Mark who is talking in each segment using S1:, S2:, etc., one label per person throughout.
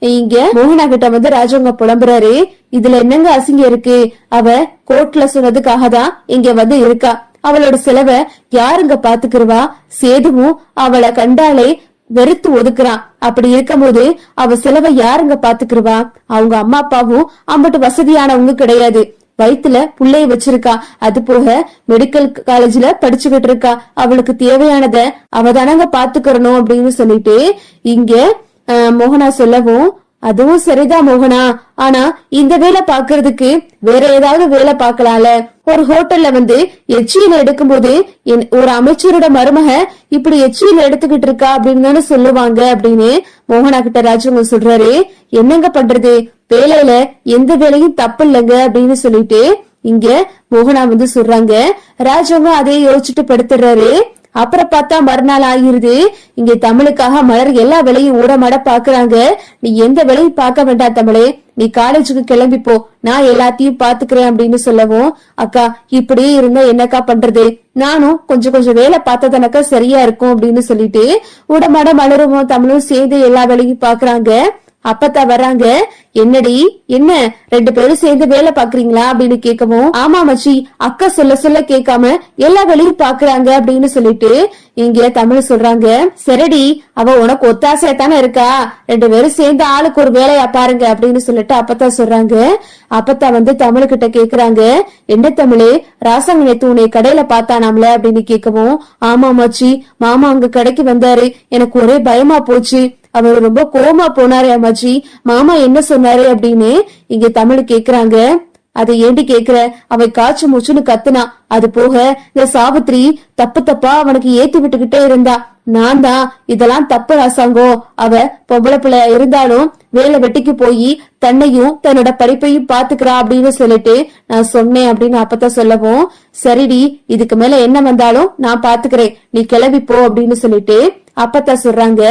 S1: இங்க மோகனா கிட்ட வந்து ராஜவங்க புலம்புறாரு. இதுல என்னங்க அசிங்கம் இருக்கு? அவ கோர்ட்ல சொன்னதுக்காக தான் இங்க வந்து இருக்கா. அவளோட செலவை யாருங்க பாத்துக்கிறவா? சேதுவும் அவளை கண்டாலே வெறுத்து ஒதுக்குறான். அப்படி இருக்கும்போது அவ செலவை யாருங்க பாத்துக்கிறவா? அவங்க அம்மா அப்பாவும் அம்பட்டு வசதியானவங்க கிடையாது. வயித்துல புள்ளைய வச்சிருக்கா. அது போக மெடிக்கல் காலேஜ்ல படிச்சுக்கிட்டு இருக்கா. அவளுக்கு தேவையானத அவதானங்க பாத்துக்கிறணும் அப்படின்னு சொல்லிட்டு இங்க மோகனா சொல்லவும், அதுவும் சரிதான் மோகனா, ஆனா இந்த வேலை பாக்குறதுக்கு வேற ஏதாவது வேலை பாக்கலாம்ல. ஒரு ஹோட்டல்ல வந்து எச்சியில எடுக்கும்போது ஒரு அமைச்சரோட மருமக இப்படி எச்சியில எடுத்துக்கிட்டு இருக்கா அப்படின்னு தானே சொல்லுவாங்க அப்படின்னு மோகனா கிட்ட ராஜவங்க சொல்றாரு. என்னங்க பண்றது, வேலையில எந்த வேலையும் தப்பு இல்லைங்க அப்படின்னு சொல்லிட்டு இங்க மோகனா வந்து சொல்றாங்க. ராஜவங்க அதே யோசிச்சுட்டு படுத்துறாரு. அப்புறம் பார்த்தா மறுநாள் ஆகிருது. இங்க தமிழுக்காக மலர் எல்லா வேலையும் ஊடமாட பாக்குறாங்க. நீ எந்த வேலையும் பார்க்க வேண்டாம் தமிழே, நீ காலேஜுக்கு கிளம்பி போ, நான் எல்லாத்தையும் பாத்துக்கிறேன் அப்படின்னு சொல்லவும், அக்கா இப்படியே இருந்தா என்னக்கா பண்றது, நானும் கொஞ்சம் கொஞ்சம் வேலை பார்த்ததனக்கா சரியா இருக்கும் அப்படின்னு சொல்லிட்டு ஊடமாட மலரும் தமிழும் சேர்ந்து எல்லா வேலையும் பாக்குறாங்க. அப்பத்தா வர்றாங்க. என்னடி என்ன ரெண்டு பேரும் சேர்ந்து வேலை பாக்குறீங்களா அப்படின்னு கேட்கவும், ஆமா மச்சி, அக்கா சொல்ல சொல்ல கேட்காம எல்லா வேலையும் பாக்குறாங்க அப்படின்னு சொல்லிட்டு இங்க தமிழ் சொல்றாங்க. சரிடி, அவ உனக்கு ஒத்தாசையா தானே இருக்கா, ரெண்டு பேரும் சேர்ந்து ஆளுக்கு ஒரு வேலையா பாருங்க அப்படின்னு சொல்லிட்டு அப்பத்தா சொல்றாங்க. அப்பத்தா வந்து தமிழ் கிட்ட கேக்குறாங்க, என்ன தமிழே, ராசங்க நேத்து உன்னை கடையில பாத்தானாம்ல அப்படின்னு கேட்கவும், ஆமா மச்சி, மாமா அங்க கடைக்கு வந்தாரு, எனக்கு ஒரே பயமா போச்சு, அவர் ரொம்ப கோமா போனாரு அம்மாச்சி, மாமா என்ன சொன்னாரு அப்படின்னு இங்க தமிழ் கேக்குறாங்க. அதை ஏண்டி கேக்குற, அவ காய்ச்சி மூச்சுன்னு கத்துனா. அது போக இந்த சாவித்திரி தப்பு தப்பா அவனுக்கு ஏத்தி விட்டுக்கிட்டே இருந்தா. நான் தான் இதெல்லாம் தப்பு ராசாங்கம், அவ பொம்பளை பிள்ளை இருந்தாலும் வேலை வெட்டிக்கு போய் தன்னையும் தன்னோட படிப்பையும் பாத்துக்கிறா அப்படின்னு சொல்லிட்டு நான் சொன்னேன் அப்படின்னு அப்பதான் சொல்லவும், சரிடி, இதுக்கு மேல என்ன வந்தாலும் நான் பாத்துக்கிறேன், நீ கிளம்பி போ அப்படின்னு சொல்லிட்டு அப்பத்தா சொல்றாங்க.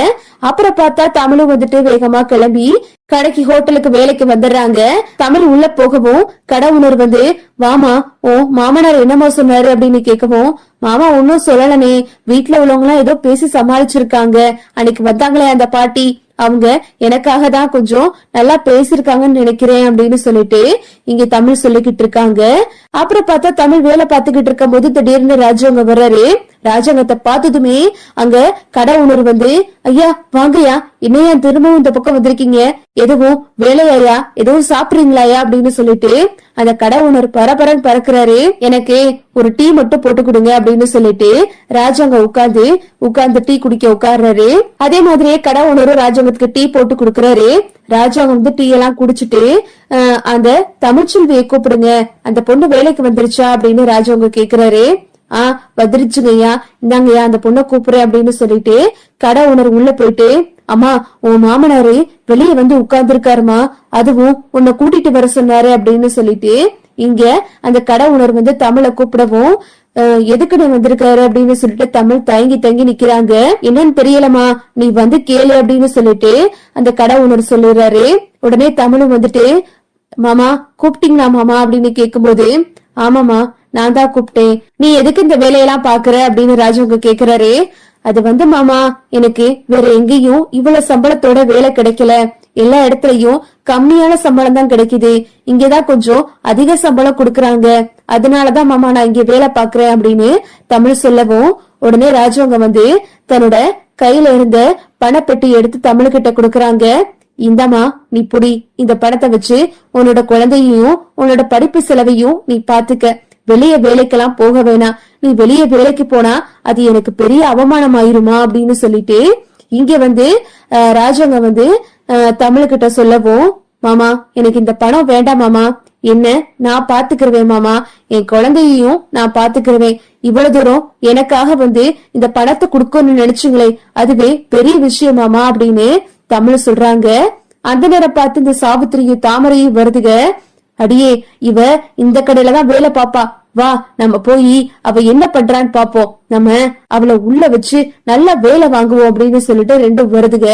S1: அப்புறம் பார்த்தா தமிழும் வந்துட்டு வேகமா கிளம்பி கடைக்கு ஹோட்டலுக்கு வேலைக்கு வந்துடுறாங்க. தமிழ் உள்ள போகவும் கடை உணர் வந்து, வாமா ஓ மாமனார் என்னமா சொன்னாரு அப்படின்னு கேட்கவும், மாமா ஒன்னும் சொல்லலனே, வீட்டுல உள்ளவங்க எல்லாம் ஏதோ பேசி சமாளிச்சிருக்காங்க, அன்னைக்கு வந்தாங்களே அந்த பாட்டி, அவங்க எனக்காக தான் கொஞ்சம் நல்லா பேசிருக்காங்கன்னு நினைக்கிறேன் அப்படின்னு சொல்லிட்டு இங்க தமிழ் சொல்லிக்கிட்டு இருக்காங்க. அப்புறம் பார்த்தா தமிழ் வேலை பார்த்துக்கிட்டு இருக்கும் போது திடீர்னு ராஜவங்க வர்றாரு. ராஜாங்கத்தை பார்த்ததுமே அங்க கடை உணர்வு வந்து, ஐயா வாங்கய்யா, என்னையா திரும்பவும் இந்த பக்கம் வந்திருக்கீங்க, எதுவும் வேலையா, எதுவும் சாப்பிடுறீங்களாயா அப்படின்னு சொல்லிட்டு அந்த கடை உணர்வு பரபரன்னு பறக்குறாரு. எனக்கு ஒரு டீ மட்டும் போட்டு கொடுங்க அப்படின்னு சொல்லிட்டு ராஜாங்க உட்கார்ந்து டீ குடிக்க உட்கார்றாரு. அதே மாதிரியே கடை உணர்வு ராஜாங்கத்துக்கு டீ போட்டு கொடுக்கறாரு. ராஜாங்க வந்து டீ எல்லாம் குடிச்சிட்டு அந்த தமிழ்ச்செல்வியை கூப்பிடுங்க, அந்த பொண்ணு வேலைக்கு வந்துருச்சா அப்படின்னு ராஜாங்க கேக்குறாரு. வந்துருச்சுங்கய்யா, இந்தாங்கய்யா அந்த பொண்ணை கூப்பிடுறேன் அப்படின்னு சொல்லிட்டு கடை உணர்வு உள்ள போயிட்டு, அம்மா உன் மாமனாரு வெளியே வந்து உட்கார்ந்து இருக்காருமா, அதுவும் உன்னை கூட்டிட்டு வர சொன்னாரு அப்படின்னு சொல்லிட்டு இங்க அந்த கடை உணர்வு வந்து தமிழை கூப்பிடவும், எதுக்கு நீ வந்திருக்காரு அப்படின்னு சொல்லிட்டு தமிழ் தயங்கி நிக்கிறாங்க. என்னன்னு தெரியலமா, நீ வந்து கேளு அப்படின்னு சொல்லிட்டு அந்த கடை உணர்வு சொல்லிடுறாரு. உடனே தமிழும் வந்துட்டு, மாமா கூப்பிட்டீங்களா மாமா அப்படின்னு கேக்கும்போது, ஆமாமா நான் தான் கூப்பிட்டேன், நீ எதுக்கு இந்த வேலையெல்லாம் பாக்குற அப்படின்னு ராஜவங்க கேக்குறாரு. அது வந்து மாமா, எனக்கு வேற எங்கேயும் இவ்வளவு சம்பளத்தோட வேலை கிடைக்கல, எல்லா இடத்துலயும் கம்மியான சம்பளம் தான் கிடைக்குது, இங்கதான் கொஞ்சம் அதிக சம்பளம் கொடுக்கறாங்க, அதனாலதான் மாமா நான் இங்க வேலை பாக்குறேன் அப்படின்னு தமிழ் சொல்லவும், உடனே ராஜவங்க வந்து தன்னோட கையில இருந்த பணப்பெட்டி எடுத்து தமிழ்கிட்ட கொடுக்கறாங்க. இந்தமா நீ புடி, இந்த பணத்தை வச்சு உன்னோட குழந்தையையும் உன்னோட படிப்பு செலவையும் நீ பாத்துக்க, வெளியே வேலைக்கெல்லாம் போக வேணாம், நீ வெளியே வேலைக்கு போனா அது எனக்கு பெரிய அவமானம் ஆயிருமா அப்படின்னு சொல்லிட்டு இங்க வந்து ராஜாங்க வந்து தமிழ்கிட்ட சொல்லவும், மாமா எனக்கு இந்த பணம் வேண்டாம் மாமா, என்ன நான் பாத்துக்கிறவேன் மாமா, என் குழந்தையையும் நான் பாத்துக்கிறவேன், இவ்வளவு தூரம் எனக்காக வந்து இந்த பணத்தை கொடுக்கணும்னு நினைச்சுங்களே, அதுவே பெரிய விஷயம் மாமா அப்படின்னு தமிழ் சொல்றாங்க. அந்த நேரம் பார்த்து இந்த சாவித்திரியும் தாமரையும் வருதுக. அடியே இவ இந்த கடையில தான் வேலை பாப்பா, வா நம்ம போய் அவ என்ன பண்றான்னு பாப்போம், நம்ம அவளை உள்ள வச்சு நல்லா வேலை வாங்குவோம் அப்படின்னு சொல்லிட்டு ரெண்டும் வருதுக.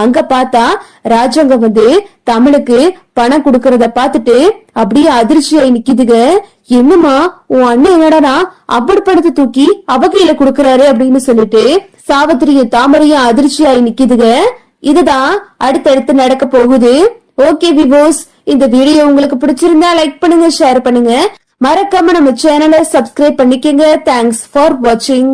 S1: அங்க பார்த்தா ராஜாங்க வந்து தமிழுக்கு பணம் குடுக்கறத பாத்துட்டு அப்படியே அதிர்ச்சியாய் நிக்குதுக. என்னமா உன் அண்ணன் என்னடா அப்படி பணத்தை தூக்கி அவ கையில குடுக்கறாரு அப்படின்னு சொல்லிட்டு சாவித்திரியும் தாமரையும் அதிர்ச்சியாய் நிக்குதுக. இதுதான் அடுத்தடுத்து நடக்க போகுது. ஓகே விவோஸ், இந்த வீடியோ உங்களுக்கு பிடிச்சிருந்தா லைக் பண்ணுங்க, ஷேர் பண்ணுங்க, மறக்காம நம்ம சேனலை சப்ஸ்கிரைப் பண்ணிக்கங்க. தேங்க்ஸ் ஃபார் வாட்சிங்.